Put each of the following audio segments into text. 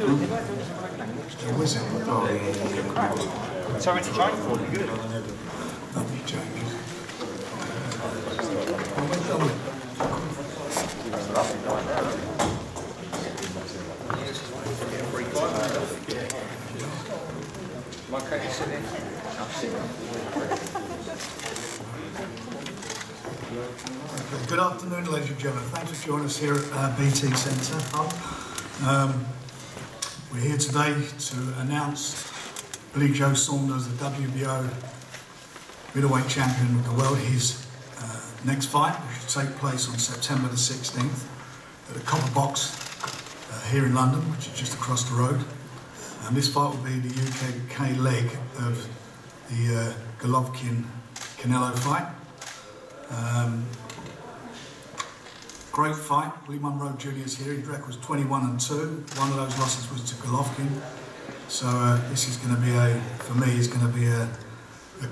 Was it? Oh, yeah. Something to change for you, good. Nothing changes. Good afternoon, ladies and gentlemen. Thanks for joining us here at BT Centre. We're here today to announce Willie Joe Saunders, the WBO middleweight champion of the world. His next fight, which will take place on September the 16th at the Copper Box here in London, which is just across the road. And this fight will be the UK leg of the Golovkin-Canelo fight. Great fight. Willie Monroe Jr. is here. His record was 21-2. One of those losses was to Golovkin. So this is going to be for me, is going to be a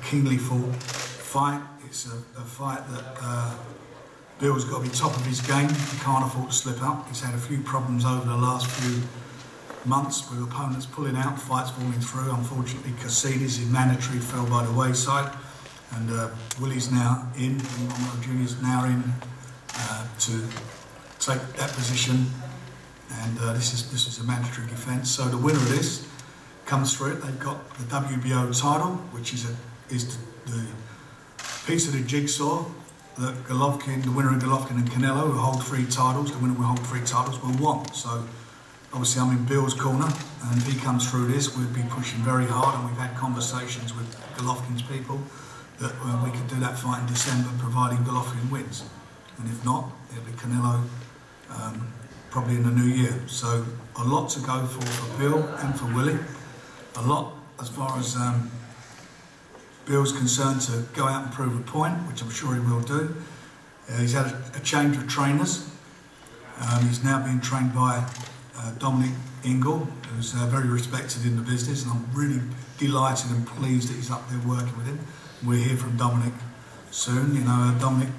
keenly fought fight. It's a fight that Bill's got to be top of his game. He can't afford to slip up. He's had a few problems over the last few months with opponents pulling out, fights falling through. Unfortunately, Cassini's in mandatory fell by the wayside, and Willie's now in. Monroe Jr. is now in to take that position, and this is a mandatory defence. So the winner of this comes through it. They've got the WBO title, which is the piece of the jigsaw that Golovkin, the winner of Golovkin and Canelo, who hold 3 titles, the winner will hold 3 titles, will want. So obviously I'm in Bill's corner, and if he comes through this, we'll be pushing very hard, and we've had conversations with Golovkin's people that we could do that fight in December, providing Golovkin wins. And if not, it'll be Canelo probably in the new year. So a lot to go for Bill and for Willie. A lot as far as Bill's concerned to go out and prove a point, which I'm sure he will do. He's had a change of trainers. He's now being trained by Dominic Ingle, who's very respected in the business, and I'm really delighted and pleased that he's up there working with him. We'll hear from Dominic soon. You know, Dominic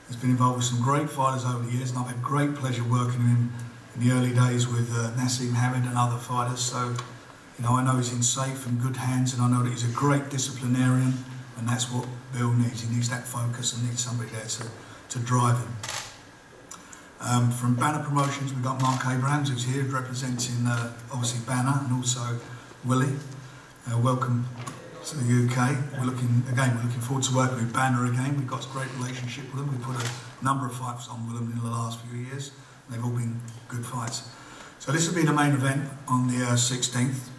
has been involved with some great fighters over the years, and I've had great pleasure working with him in the early days with Nassim Hamid and other fighters. So, you know, I know he's in safe and good hands, and I know that he's a great disciplinarian, and that's what Bill needs. He needs that focus and needs somebody there to drive him. From Banner Promotions, we've got Mark Abrahams, who's here representing obviously Banner and also Willie. Welcome to the UK. We're looking forward to working with Banner again. We've got a great relationship with them. We've put a number of fights on with them in the last few years. They've all been good fights. So this will be the main event on the 16th.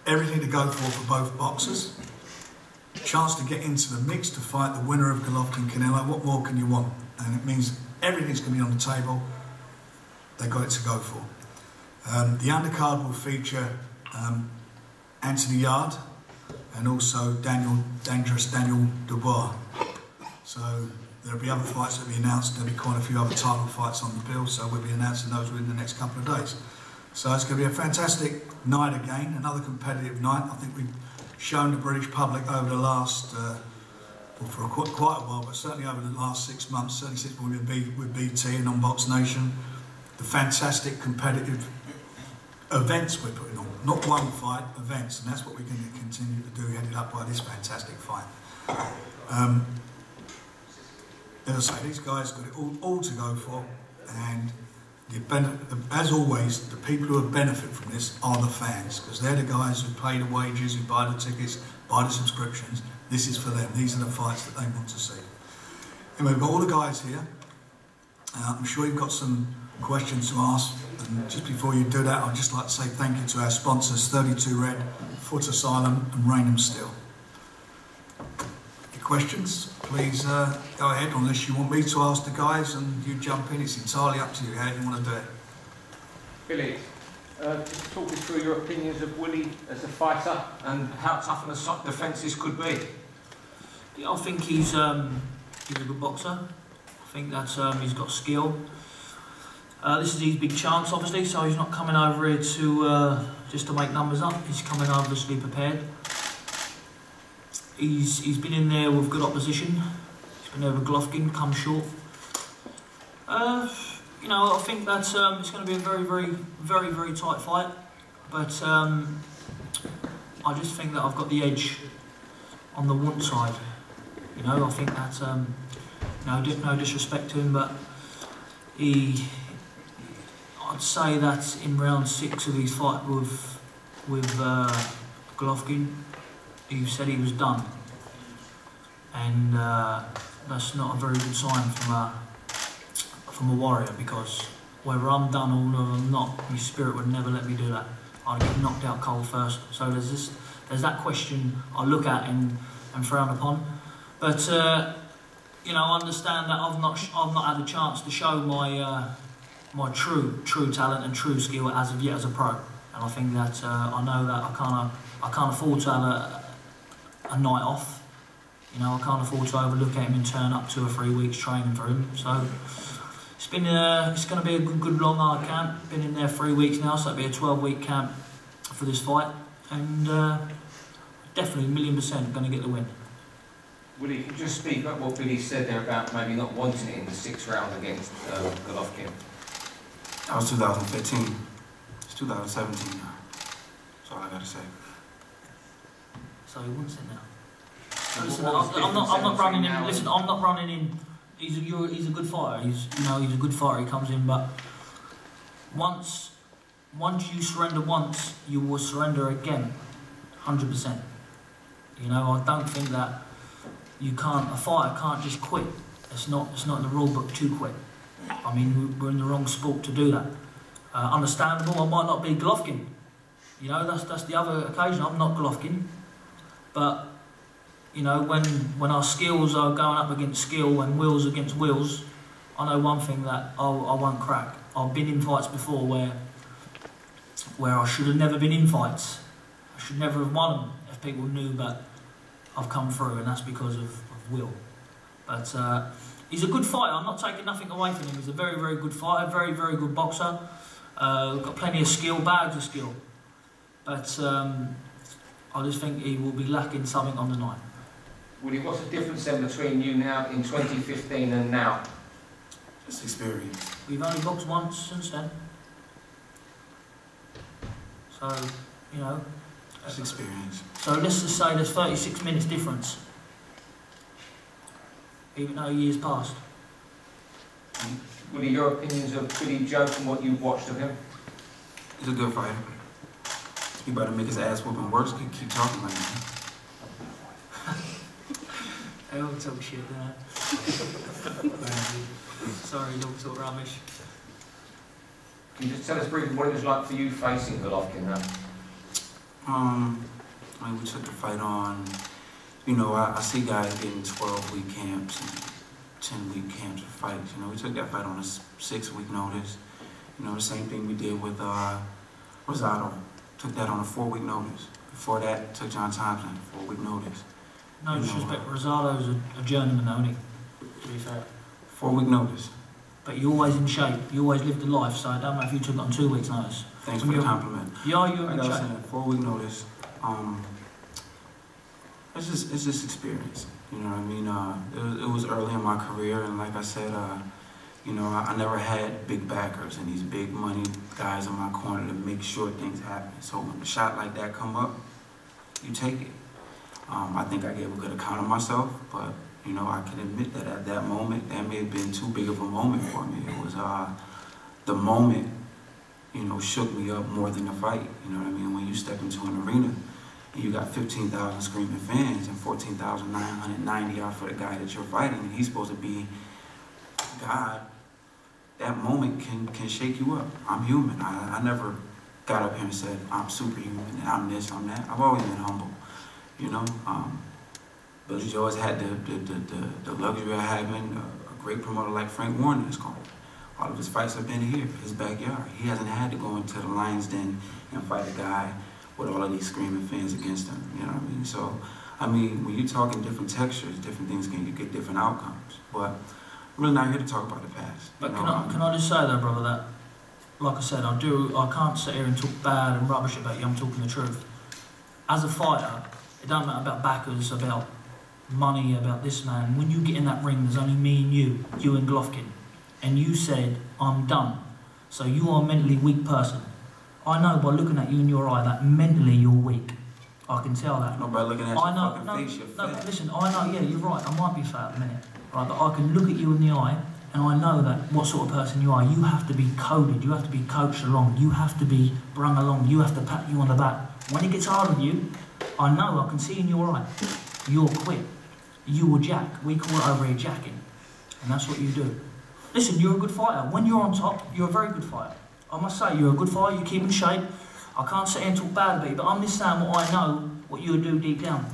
Everything to go for both boxers. Chance to get into the mix to fight the winner of Golovkin-Canelo. What more can you want? And it means everything's going to be on the table. They've got it to go for. The undercard will feature Anthony Yard and also Dangerous Daniel Dubois. So there'll be other fights that will be announced. There'll be quite a few other title fights on the bill, so we'll be announcing those within the next couple of days. So it's going to be a fantastic night again, another competitive night. I think we've shown the British public over the last, well, for quite a while, but certainly over the last 6 months, certainly since we've been with BT and on Box Nation, the fantastic competitive events we're putting on. Not one fight, events, and that's what we're going to continue to do, headed up by this fantastic fight. As I say, these guys got it all to go for, and as always, the people who would benefit from this are the fans, because they're the guys who pay the wages, who buy the tickets, buy the subscriptions. This is for them. These are the fights that they want to see. Anyway, we've got all the guys here. I'm sure you've got some questions to ask, and just before you do that, I'd just like to say thank you to our sponsors, 32 Red, Foot Asylum and Rainham Steel. Any questions? Please go ahead, unless you want me to ask the guys and you jump in. It's entirely up to you how you want to do it. Billy, just talk me through your opinions of Willie as a fighter and how tough an defence this could be. Yeah, I think he's a good boxer. I think that he's got skill. This is his big chance, obviously, so he's not coming over here to just to make numbers up. He's coming over to be prepared. He's been in there with good opposition. He's been there with Golovkin, come short. You know, I think that it's going to be a very tight fight. but I just think that I've got the edge on the want side. You know, I think that no disrespect to him, but I'd say that in round 6 of his fight with Golovkin, he said he was done, and that's not a very good sign from a warrior, because whether I'm done or not, my spirit would never let me do that. I'd get knocked out cold first. So there's that question I look at and frown upon. But you know, I understand that I've not had a chance to show my true talent and true skill as of yet as a pro. And I think that I know that I can't afford to have a night off. You know, I can't afford to overlook at him and turn up 2 or 3 weeks training for him. So it's going to be a good long hard camp. Been in there 3 weeks now, so it'll be a 12-week camp for this fight, and definitely 1,000,000% going to get the win. Willie, can you just speak about what Billy said there about maybe not wanting it in the 6th round against Golovkin? That was 2015. It's 2017 now. That's all I got to say. So he wants it now. Listen, I'm not running in. Listen, I'm not running in. He's a good fighter. He's a good fighter. He comes in, but once you surrender once, you will surrender again, 100%. You know, I don't think that a fighter can't just quit. It's not in the rule book to quit. I mean, we're in the wrong sport to do that. Understandable. I might not be Golovkin. You know, that's the other occasion. I'm not Golovkin, but you know, when our skills are going up against skill and wills against wills, I know one thing, that I won't crack. I've been in fights before where I should have never been in fights. I should never have won them if people knew that I've come through, and that's because of will. But he's a good fighter. I'm not taking nothing away from him. He's a very, very good fighter, very, very good boxer. Got plenty of skill, bags of skill. But I just think he will be lacking something on the night. Willie, what's the difference then between you now in 2015 and now? Just experience. We've only boxed once since then. So, you know. Just experience. So let's just say there's 36 minutes difference, even though years passed. Willie, your opinions of Billy Joe from what you've watched of him? He's a good fighter. He better make his ass whooping worse. Keep talking like that. They all talk shit, don't they? Sorry, you all talk rubbish. Can you just tell us briefly what it was like for you facing Golovkin now? I mean, we took the fight on. You know, I see guys getting 12-week camps and 10-week camps for fights. You know, we took that fight on a 6-week notice. You know, the same thing we did with Rosado. Took that on a 4-week notice. Before that, took John Thompson, 4-week notice. No disrespect, Rosado's a journeyman, only, to be fair. 4-week notice. But you're always in shape. You always lived a life, so I don't know if you took it on 2 weeks' notice. Thanks for the compliment. Yeah, you're in shape. 4-week notice. It's just experience. You know what I mean? It was early in my career, and like I said, you know, I never had big backers and these big money guys in my corner to make sure things happen. So when a shot like that come up, you take it. I think I gave a good account of myself, but you know, I can admit that at that moment, that may have been too big of a moment for me. It was the moment, you know, shook me up more than the fight. You know what I mean? When you step into an arena and you got 15,000 screaming fans and 14,990 out for the guy that you're fighting, and he's supposed to be God, that moment can shake you up. I'm human. I never got up here and said, I'm superhuman, and I'm this, I'm that. I've always been humble, you know? But you always had the luxury of having a great promoter like Frank Warren in his corner. All of his fights have been here, his backyard. He hasn't had to go into the lion's den and fight a guy with all of these screaming fans against him, you know what I mean? So, I mean, when you're talking different textures, different things, you get different outcomes. But I'm really not here to talk about the past. But can I just say though, brother, that, like I said, I can't sit here and talk bad and rubbish about you, I'm talking the truth. As a fighter, it don't matter about backers, about money, about this man. When you get in that ring, there's only me and you and Golovkin. And you said, I'm done. So you are a mentally weak person. I know by looking at you in your eye that mentally you're weak. I can tell that. Not by looking at your fucking face, you're fat. No, listen, I know, yeah, you're right, I might be fat at the minute, right, but I can look at you in the eye and I know that what sort of person you are. You have to be coded, you have to be coached along, you have to be brung along, you have to pat you on the back. When it gets hard with you, I know, I can see in your eye, you're quit. You will jack. We call it over here jacking. And that's what you do. Listen, you're a good fighter. When you're on top, you're a very good fighter. I must say, you're a good fighter, you keep in shape. I can't sit here and talk bad about you, but I'm just saying what I know, what you would do deep down.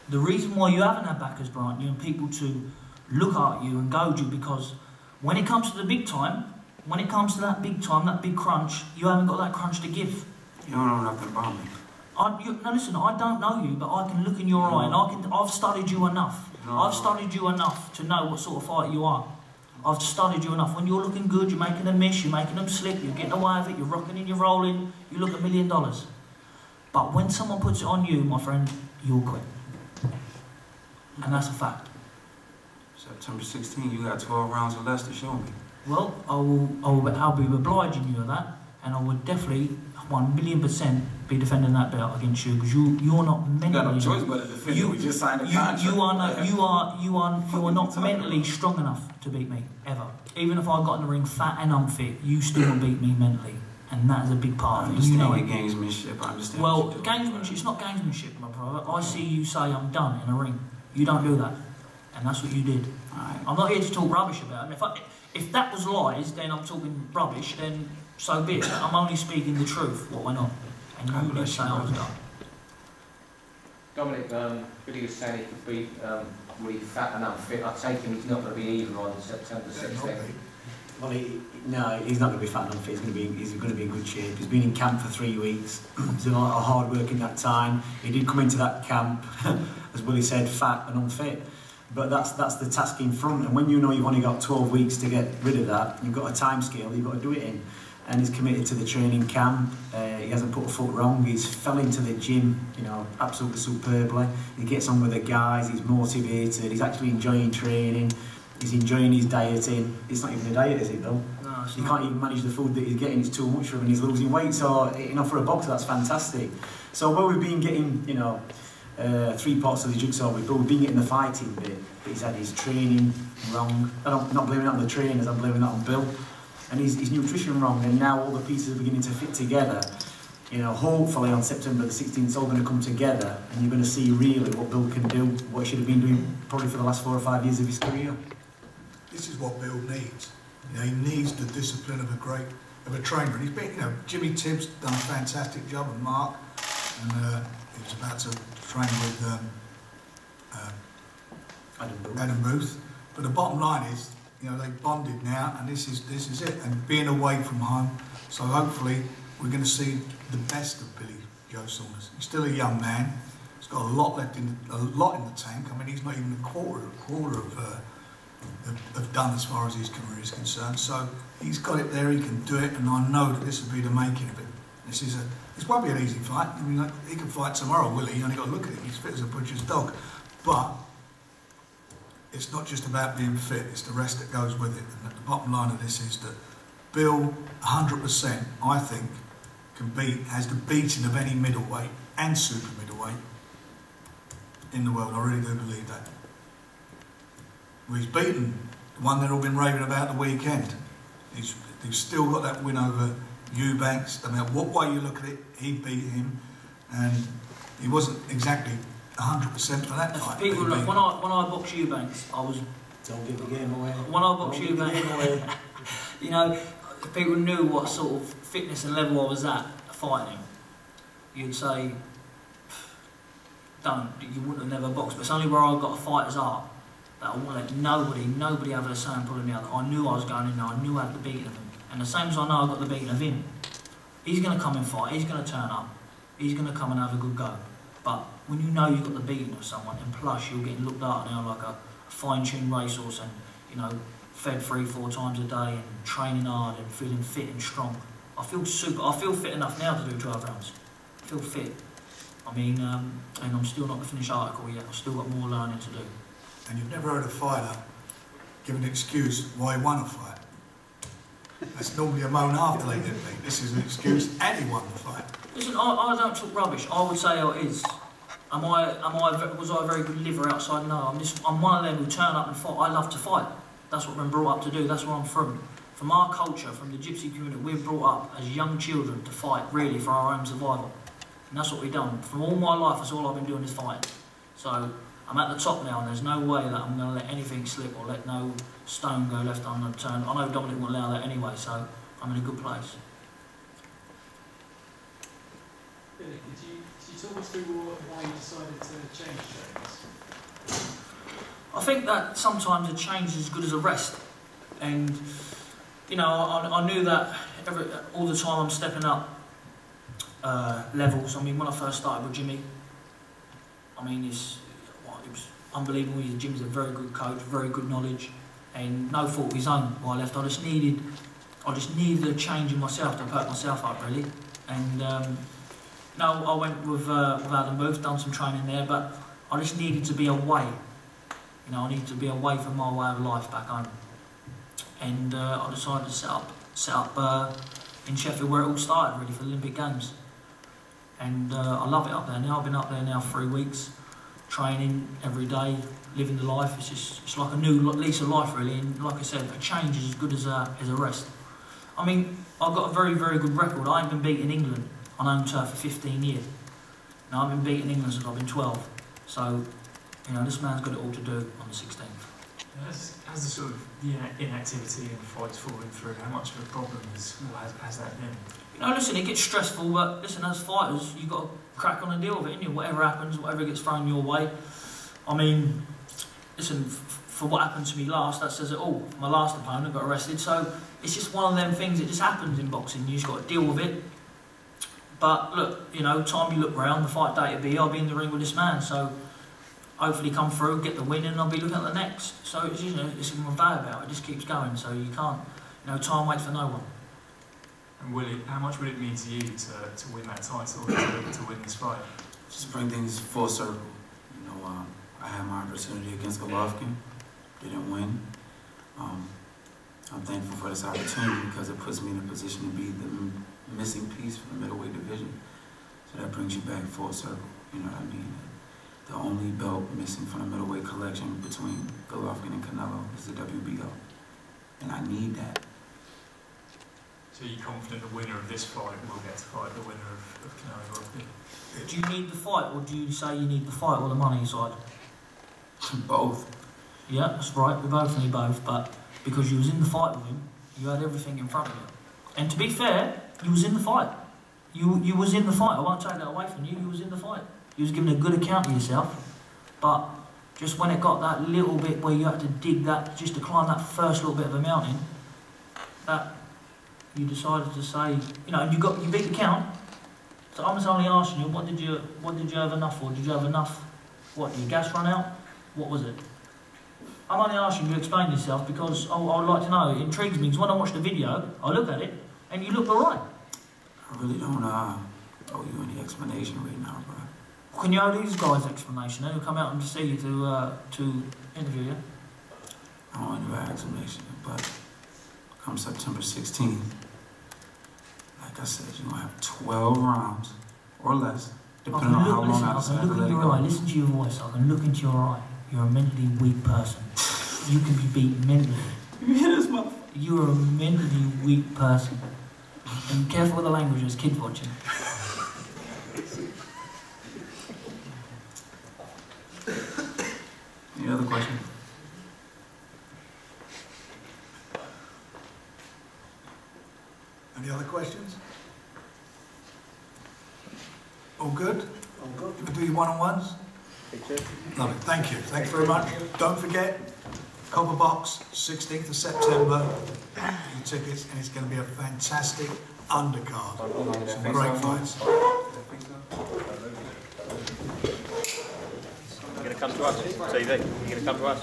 The reason why you haven't had backers, Brian, you and people to look at you and goad you, because when it comes to the big time, when it comes to that big time, that big crunch, you haven't got that crunch to give. You don't know nothing about me. No, listen, I don't know you, but I can look in your eye and I've studied you enough. I've studied you enough to know what sort of fighter you are. I've studied you enough. When you're looking good, you're making them miss, you're making them slip, you're getting away with it, you're rocking and you're rolling, you look $1 million. But when someone puts it on you, my friend, you'll quit. And that's a fact. September 16, you got 12 rounds or less to show me. Well, I'll be obliging you of that, and I would definitely 1,000,000% be defending that belt against you, because you're not mentally. You got no choice but to defend it. We just signed a contract. You are not mentally strong enough to beat me ever. Even if I got in the ring fat and unfit, you still will beat me mentally, and that is a big part of it. You know it. Gamesmanship. I understand. Well, gamesmanship. It's not gamesmanship, my brother. I see you say I'm done in a ring. You don't do that, and that's what you did. Right. I'm not here to talk rubbish about it. If that was lies, then I'm talking rubbish. Then so be it. I'm only speaking the truth, what went on. And you did say I was done. Dominic, Billy was saying he could be really fat and unfit. I take him he's not going to be either on September 16th. Well, no, he's not going to be fat and unfit. He's going to be in good shape. He's been in camp for 3 weeks. He's done a lot of hard work in that time. He did come into that camp, as Willie said, fat and unfit. But that's the task in front. And when you know you've only got 12 weeks to get rid of that, you've got a time scale, you've got to do it in. And he's committed to the training camp. He hasn't put a foot wrong. He's fell into the gym, you know, absolutely superbly. He gets on with the guys. He's motivated. He's actually enjoying training. He's enjoying his dieting. It's not even a diet, is it, though? No, he can't even manage the food that he's getting. It's too much for him, and he's losing weight. So, you know, for a boxer, that's fantastic. So, where we've been getting, you know, 3 parts of the jigsaw, we've been getting the fighting bit, but he's had his training wrong. I'm not blaming that on the trainers. I'm blaming that on Bill. And his nutrition wrong, and now all the pieces are beginning to fit together. You know, hopefully on September the 16th, it's all going to come together, and you're going to see really what Bill can do, what he should have been doing probably for the last 4 or 5 years of his career. This is what Bill needs. You know, he needs the discipline of a trainer. And he's been, you know, Jimmy Tibbs done a fantastic job, and Mark, and he was about to train with Adam Booth. But the bottom line is, you know, they bonded now, and this is it. And being away from home, so hopefully we're going to see the best of Billy Joe Saunders. He's still a young man. He's got a lot left in the tank. I mean, he's not even a quarter of done as far as his career is concerned. So he's got it there. He can do it, and I know that this will be the making of it. This won't be an easy fight. I mean, he can fight tomorrow, Willie. You only got to look at him. He's fit as a butcher's dog, but it's not just about being fit, it's the rest that goes with it. And the bottom line of this is that Bill, 100%, I think, has the beating of any middleweight and super middleweight in the world. I really do believe that. Well, he's beaten the one they've all been raving about the weekend. He's still got that win over Eubanks. No matter what way you look at it, he beat him, and he wasn't exactly 100% for that fight. People, look, when I boxed Eubanks, I was. Don't give the game away. When I boxed Eubanks, you know, if people knew what sort of fitness and level I was at fighting him, you'd say, you wouldn't have never boxed. But it's only where I got a fighter's heart that I wouldn't let nobody have a say in pulling me out. I knew I was going in there. I knew I had the beating of him, and the same as I know I got the beating of him. He's going to come and fight. He's going to turn up. He's going to come and have a good go. But when you know you've got the beating of someone, and plus you're getting looked at now like a fine-tuned racehorse, and you know, fed 3-4 times a day and training hard and feeling fit and strong. I feel fit enough now to do 12 rounds. I feel fit. I mean, and I'm still not the finished article yet. I've still got more learning to do. And you've never heard a fighter give an excuse why he won a fight. That's normally a moan after they get beat. This is an excuse anyone to fight. Listen, I don't talk rubbish. I would say how it is. Was I a very good liver outside? No, I'm one of them who turn up and fight. I love to fight. That's what we're brought up to do. That's where I'm from. From our culture, from the gypsy community, we're brought up as young children to fight, really, for our own survival. And that's what we've done. From all my life, that's all I've been doing is fighting. So I'm at the top now, and there's no way that I'm going to let anything slip or let no stone go left unturned. I know Dominic won't allow that anyway, so I'm in a good place. Billy, could you talk us through why you decided to change trains? I think that sometimes a change is as good as a rest. And, you know, I knew that all the time I'm stepping up levels. I mean, when I first started with Jimmy, I mean, it was unbelievable. Jimmy's a very good coach, very good knowledge, and no fault of his own why I left. I just needed a change in myself to perk myself up, really. And no, I went with Adam Booth, done some training there, but I just needed to be away. You know, I needed to be away from my way of life back home. And I decided to set up in Sheffield, where it all started, really, for the Olympic Games. And I love it up there now. I've been up there now 3 weeks, training every day, living the life. It's like a new lease of life, really. And like I said, a change is as good as a rest. I mean, I've got a very, very good record. I ain't been beaten England on home turf for 15 years. Now, I've been beating England since I've been 12. So, you know, this man's got it all to do on the 16th. As the sort of inactivity and fights falling through, how much of a problem has that been? You know, listen, it gets stressful, but listen, as fighters, you've got to crack on and deal with it, innit? Whatever happens, whatever gets thrown your way. I mean, listen, for what happened to me last, that says it all. My last opponent got arrested, so it's just one of them things that just happens in boxing. You just got to deal with it. But look, you know, time you look round, the fight day to be, I'll be in the ring with this man, so hopefully come through, get the win, and I'll be looking at the next. So it's, you know, it's about it just keeps going. So you can't, you know, time waits for no one. And Willie, how much would it mean to you to win that title, to win this fight? Just bring things full circle. You know, I had my opportunity against Golovkin, didn't win. I'm thankful for this opportunity because it puts me in a position to be the missing piece for the middleweight division. So that brings you back full circle. You know what I mean? The only belt missing from the middleweight collection between Golovkin and Canelo is the WBO. And I need that. So you're confident the winner of this fight will get to fight the winner of Canelo Golovkin? Do you need the fight, or do you say you need the fight or the money side? Both. Yeah, that's right, we both need both, but because you was in the fight with him, you had everything in front of you. And to be fair, you was in the fight. You was in the fight. I won't take that away from you, you was in the fight. You was giving a good account of yourself, but just when it got that little bit where you had to dig that, just to climb that first little bit of a mountain, that you decided to say, you know, you beat the count. So I'm just only asking you, what did you have enough for? Did you have enough? What, did your gas run out? What was it? I'm only asking you to explain yourself because I would like to know. It intrigues me because when I watch the video, I look at it and you look alright. I really don't owe you any explanation right now, bro. Can you owe these guys explanation? They'll come out and see you to interview you. I don't want no explanation, but come September 16th, like I said, you're going to have 12 rounds or less, depending on how long I decide to let it go. Listen to your voice. I can look into your eye. You're a mentally weak person. You can be beaten mentally. You're a mentally weak person. And careful with the language, there's kids watching. Any other questions? Any other questions? All good? All good. You can do your one-on-ones? Lovely, thank you. Thank you very much. Don't forget, Copper Box, 16th of September. Your tickets, and it's going to be a fantastic undercard. Some great fights. You're going to come to us, TV? You're going to come to us?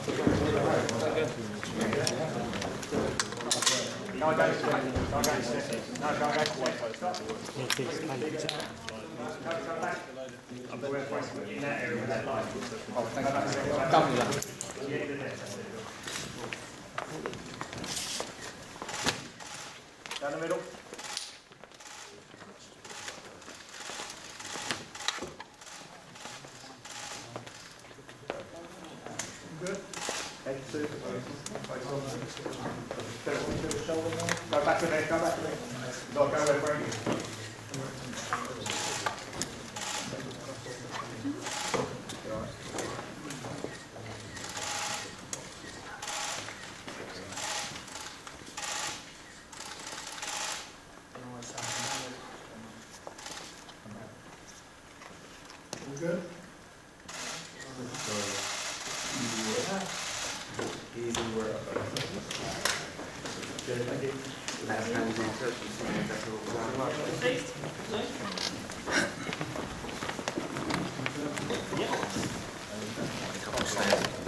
Down the middle. Good. Head to the shoulder now. Go back a bit, go back a bit. No, go away, Frankie. All good? Easy work. Good, thank you. Last time we did touch, you see that's all. Yeah.